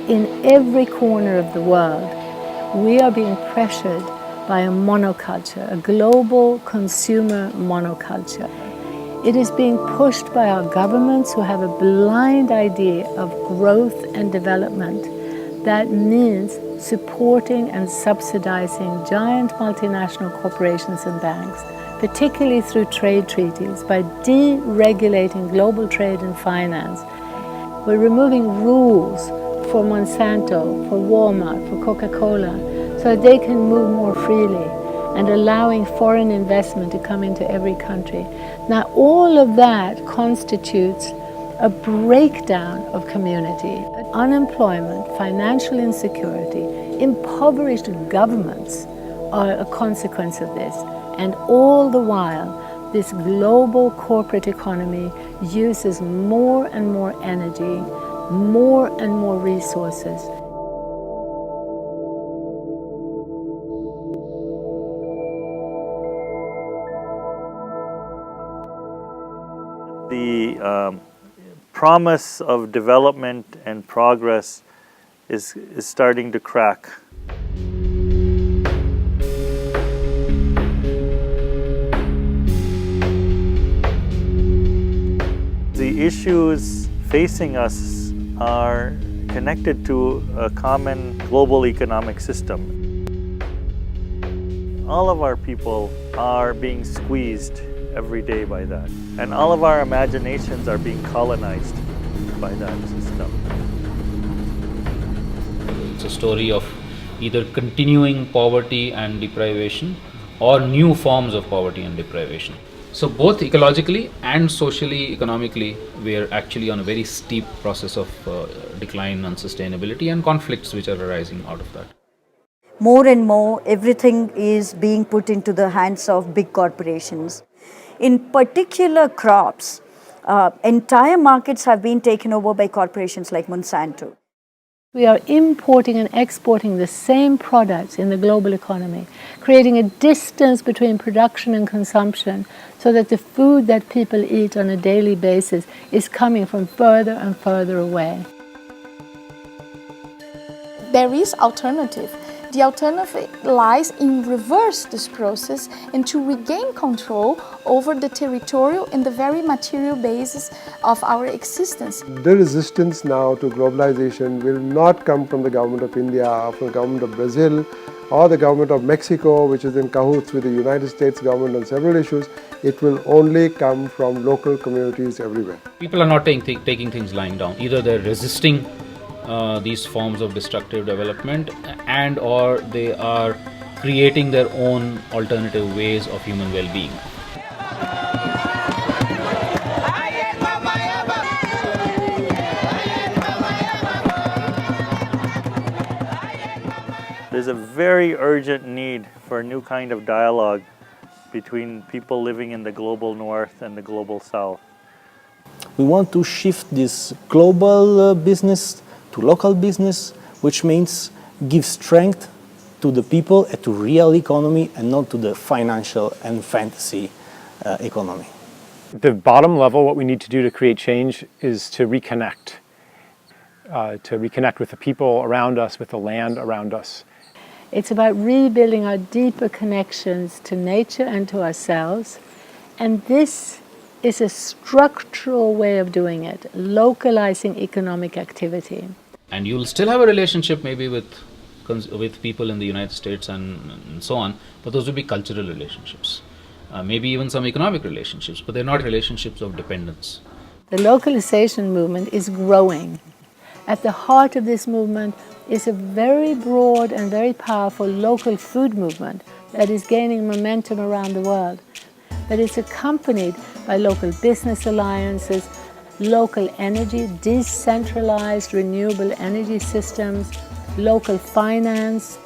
In every corner of the world, we are being pressured by a monoculture, a global consumer monoculture. It is being pushed by our governments who have a blind idea of growth and development. That means supporting and subsidizing giant multinational corporations and banks, particularly through trade treaties, by deregulating global trade and finance. We're removing rules for Monsanto, for Walmart, for Coca-Cola, so that they can move more freely, and allowing foreign investment to come into every country. Now, all of that constitutes a breakdown of community. Unemployment, financial insecurity, impoverished governments are a consequence of this. And all the while, this global corporate economy uses more and more energy, more and more resources. The promise of development and progress is starting to crack. The issues facing us are connected to a common global economic system. All of our people are being squeezed every day by that. And all of our imaginations are being colonized by that system. It's a story of either continuing poverty and deprivation or new forms of poverty and deprivation. So both ecologically and socially, economically, we are actually on a very steep process of decline and sustainability and conflicts which are arising out of that. More and more, everything is being put into the hands of big corporations. In particular crops, entire markets have been taken over by corporations like Monsanto. We are importing and exporting the same products in the global economy, creating a distance between production and consumption so that the food that people eat on a daily basis is coming from further and further away. There is alternative. The alternative lies in reverse this process and to regain control over the territorial and the very material basis of our existence. The resistance now to globalization will not come from the government of India or from the government of Brazil or the government of Mexico, which is in cahoots with the United States government on several issues. It will only come from local communities everywhere. People are not taking things lying down. Either they're resisting these forms of destructive development and or they are creating their own alternative ways of human well-being. There's a very urgent need for a new kind of dialogue between people living in the global north and the global south. We want to shift this global business to local business, which means give strength to the people and to real economy and not to the financial and fantasy economy. At the bottom level, what we need to do to create change is to reconnect with the people around us, with the land around us. It's about rebuilding our deeper connections to nature and to ourselves, and this is a structural way of doing it, localizing economic activity. And you'll still have a relationship maybe with people in the United States and so on, but those will be cultural relationships, maybe even some economic relationships, but they're not relationships of dependence. The localization movement is growing. At the heart of this movement is a very broad and very powerful local food movement that is gaining momentum around the world. But it's accompanied by local business alliances, local energy, decentralized renewable energy systems, local finance.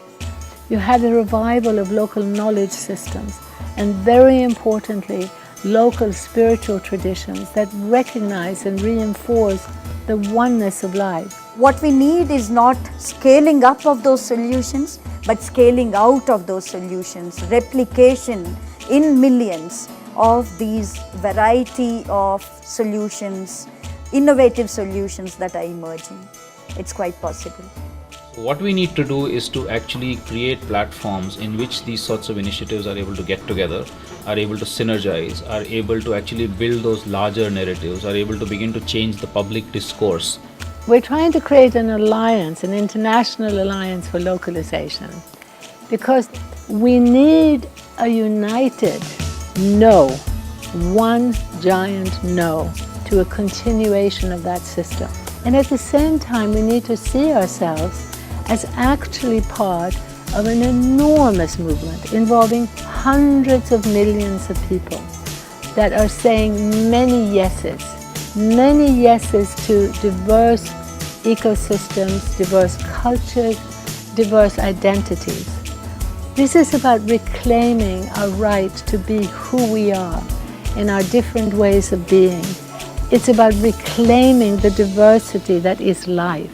You have the revival of local knowledge systems, and very importantly, local spiritual traditions that recognize and reinforce the oneness of life. What we need is not scaling up of those solutions, but scaling out of those solutions, replication in millions of these variety of solutions, innovative solutions that are emerging. it's quite possible. What we need to do is to actually create platforms in which these sorts of initiatives are able to get together, are able to synergize, are able to actually build those larger narratives, are able to begin to change the public discourse. We're trying to create an alliance, an international alliance for localization, because we need a united no, one giant no to a continuation of that system. And at the same time, we need to see ourselves as actually part of an enormous movement involving hundreds of millions of people that are saying many yeses to diverse ecosystems, diverse cultures, diverse identities. This is about reclaiming our right to be who we are in our different ways of being. It's about reclaiming the diversity that is life.